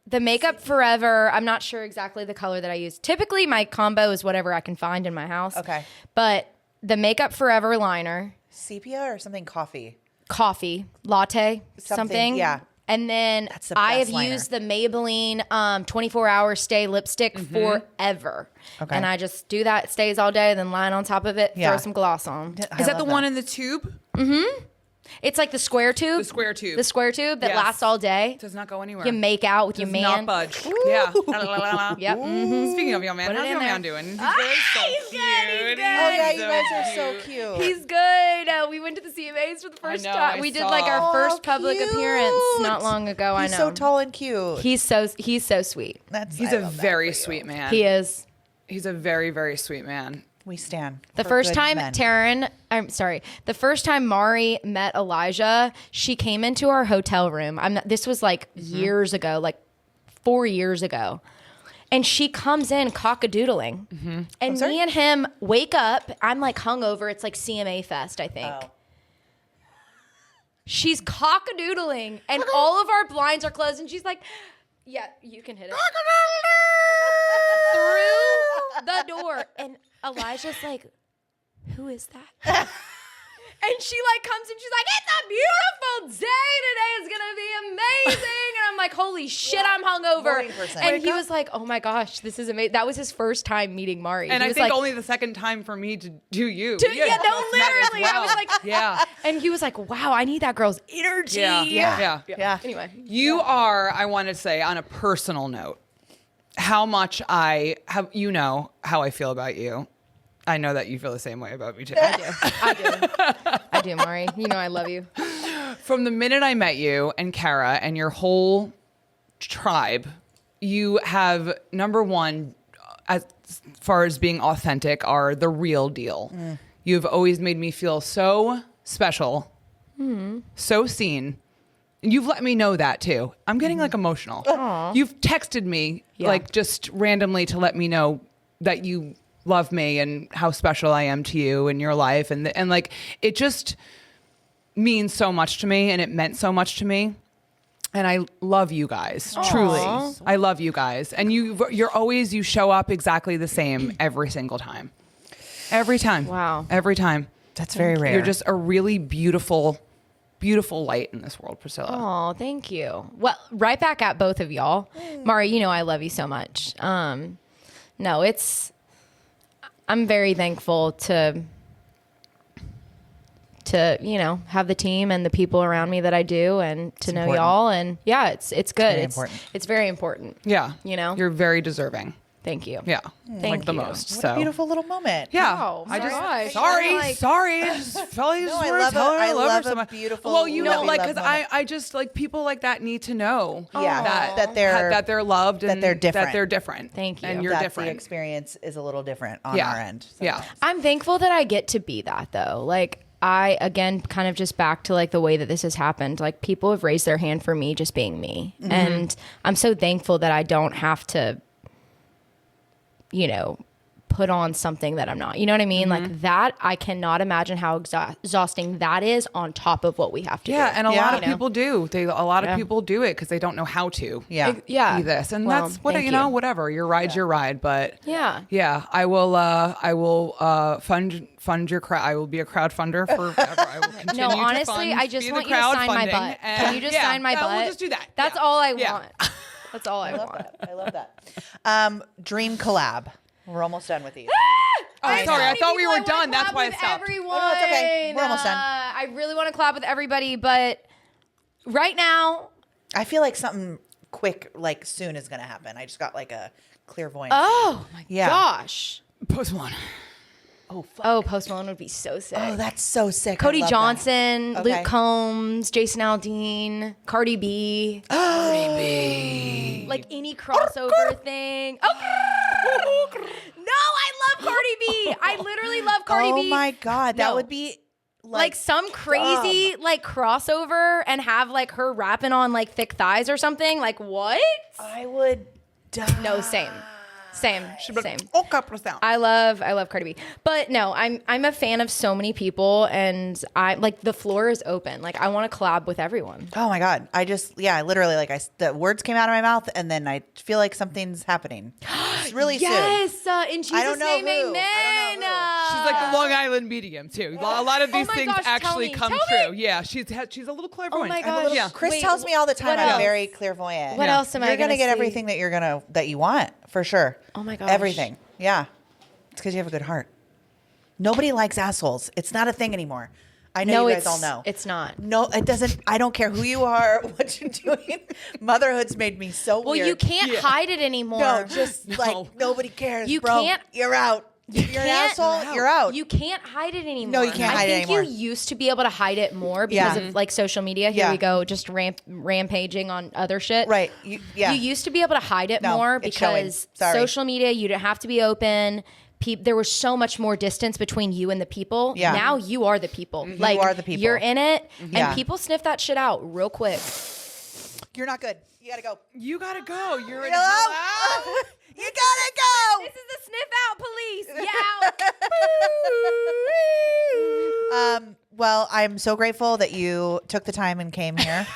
the Makeup Forever, I'm not sure exactly the color that I use. Typically, my combo is whatever I can find in my house. Okay. But the Makeup Forever liner, sepia or something coffee? coffee, latte, something. yeah. And then That's the I have best liner. used the Maybelline 24-hour stay lipstick forever. Okay. And I just do that. It stays all day, then line on top of it, Yeah. throw some gloss on. Is that the one in the tube? It's like the square tube. The square tube. The square tube that Yes. lasts all day. It does not go anywhere. You make out with your Does man. not budge. Yeah. Yep. mhm. Speaking of your man, Put it how's in your there. man doing? He's Ah, good. So he's good, he's cute. good. Oh yeah, you so guys are cute. so cute. He's good. We went to the CMAs for the first know, time. I We did saw. like our Oh, first public cute. appearance not long ago. He's I know. so tall and cute. He's so sweet. He's I a love that very for you. sweet man. He is. He's a very, very sweet man. We stand. The for first good time men. the first time Mari met Elijah, she came into our hotel room. This was like years ago, like 4 years ago. And she comes in cock-a-doodling. And me and him wake up. I'm like hungover. It's like CMA Fest, I think. Oh. She's cock-a-doodling and all of our blinds are closed. And she's like, yeah, you can hit it. Through the door. And Elijah's like, who is that? And she like comes in, she's like, it's a beautiful day today. It's gonna be amazing. And I'm like, holy shit, I'm hungover. Morning person. And he was like, oh my gosh, this is amazing. That was his first time meeting Mari. And he I was think like, only the second time for me to do you. yeah, no, literally. I was like, yeah. And he was like, wow, I need that girl's energy. Yeah. Anyway. You are, I want to say, on a personal note, how much I have, you know, how I feel about you. I know that you feel the same way about me too. I do, Mari. You know I love you. From the minute I met you and Kara and your whole tribe, you have, number one, as far as being authentic, are the real deal. You've always made me feel so special, so seen. You've let me know that too. I'm getting like emotional. You've texted me like just randomly to let me know that you love me and how special I am to you in your life. And like, it just means so much to me and it meant so much to me. And I love you guys, truly. I love you guys. And you show up exactly the same every single time. Every time. Wow. Every time. That's very rare. You're just a really beautiful, beautiful light in this world, Priscilla. Oh, thank you. Well, right back at both of y'all. Mari, you know I love you so much. No, I'm very thankful to have the team and the people around me that I do and to know important. y'all. And yeah, it's good. very important. It's very important. Yeah. You know? You're very deserving. Thank you. Yeah. Thank like the you. most. What so a beautiful little moment. yeah. Wow, I just gosh. sorry. I'm I just felt like I just I wanted to love tell her I love her so a much. beautiful, Well, you know, lovely like love because moment. I just like people like that need to know. Yeah. That That they're loved and that they're different. That they're different. Thank you. And you're that different. The experience is a little different on Yeah. our end. Yeah. I'm thankful that I get to be that though. Like I, again, kind of just back to like the way that this has happened. Like people have raised their hand for me just being me. And I'm so thankful that I don't have to you know, put on something that I'm not. You know what I mean? Like that, I cannot imagine how exhausting that is on top of what we have to do. Yeah, and a lot of You know? people do. A lot of people do it because they don't know how to. Yeah. Yeah. Be this, and Well, that's what thank you know. Whatever, your ride's your ride. But Yeah. I will fund your crowd. I will be a crowd funder forever. I will continue. No, honestly, I just want you to sign my butt. Can you just sign my butt? We'll just do that. That's all I want. That's all I want. I love that. Dream collab. We're almost done with these. Oh, sorry. I thought we were done. That's why I stopped. Everyone. Oh, no, it's okay. We're almost done. I really want to collab with everybody, but right now, I feel like something quick, like soon, is going to happen. I just got like a clairvoyance. oh my gosh. Post one. Oh, fuck. Oh, Post Malone would be so sick. Oh, that's so sick. Cody I love Johnson, that. Okay. Luke Combs, Jason Aldean, Cardi B. Like any crossover thing. Oh. No, I love Cardi B. I literally love Cardi B. Oh my God. That No. would be Like some crazy like crossover and have like her rapping on like thick thighs or something. Like what? I would die. No, same. Same. Okay, percent. I love Cardi B. But no, I'm a fan of so many people, and I like the floor is open. Like I want to collab with everyone. Oh my God. Literally, like the words came out of my mouth and then I feel like something's happening. It's really soon. Yes, in Jesus' I don't know name, who. amen. I don't know who. She's like the Long Island medium too. A lot of these my things gosh, tell actually me. come Tell true. me. Yeah, she's a little clairvoyant. Oh my I'm a little- gosh. Yeah. Chris Wait, tells me all the time what I'm else? very clairvoyant. What else am I You're gonna gonna get see? everything that you want for sure. Oh my gosh. Everything. Yeah. It's because you have a good heart. Nobody likes assholes. It's not a thing anymore. I know No, you guys all know. It's not. No, it doesn't. I don't care who you are, what you're doing. Motherhood's made me so Well, weird. you can't hide it anymore. No, just like nobody cares. You bro. can't- You're out. You're an can't- asshole. You're out. You can't hide it anymore. No, you can't hide it I think anymore. you used to be able to hide it more because Yeah. of like social media. Here Yeah. we go, just rampaging on other shit. Right. Yeah. You used to be able to hide it No, more it's showing. because Sorry. social media, you didn't have to be open. There was so much more distance between you and the people. Yeah. Now you are the people. You are the people. You're in it, Yeah. and people sniff that shit out real quick. You're not good. You gotta go. You gotta go. You're in Hello? Oh. You gotta go. This is the sniff out police. Yeah. Well, I'm so grateful that you took the time and came here.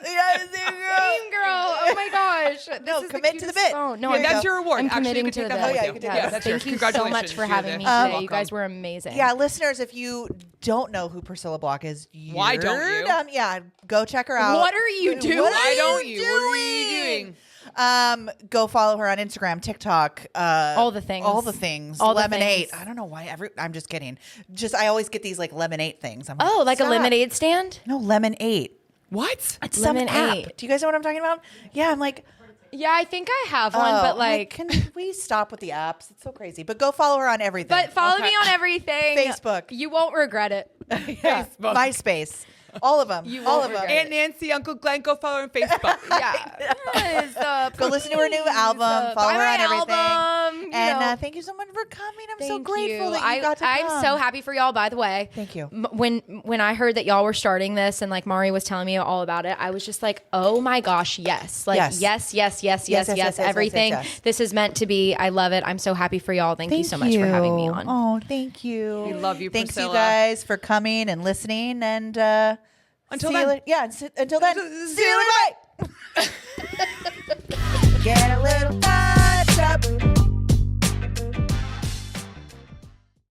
Same girl. Oh my gosh. No, This is commit to the bit. phone. No, Here you That's go. your award. I'm Actually, committing you to can the take that bit. home you with can you. take that. That's Thank yours. you so much Congratulations. for You're having me the- today. Welcome. You guys were amazing. Yeah, listeners, if you don't know who Priscilla Block is, Why don't you? Yeah, go check her out. What are you doing? Why don't you? What are you doing? Go follow her on Instagram, TikTok, All the things. all the things. All the Lemonade. things. I don't know why. I'm just kidding. I always get these like Lemonade things. I'm Oh, like a stop. lemonade stand? No, Lemonade. What? It's some Lemonade. app. Do you guys know what I'm talking about? Yeah, I'm like, Yeah, I think I have one, oh, but I'm like, can we stop with the apps? It's so crazy. But go follow her on everything. but follow Okay. me on everything. Facebook. You won't regret it. Yeah. MySpace. All of them. You all won't of them. regret Aunt Nancy, Uncle Glenn, go follow her on Facebook. Yeah. What is up? Go listen to her new album. Follow Buy her my on everything. album, you And know. thank you so much for coming. I'm so Thank grateful you. that you got to come. I'm so happy for y'all, by the way. Thank you. When I heard that y'all were starting this and like Mari was telling me all about it, I was just like, oh my gosh, yes. Like Yes. yes, everything. yes. This is meant to be. I love it. I'm so happy for y'all. Thank you so much for having me on. Oh, thank you. We love you, Thanks Priscilla. you guys for coming and listening. And Until see you then. until then. See See you later. Bye. Get a little fun.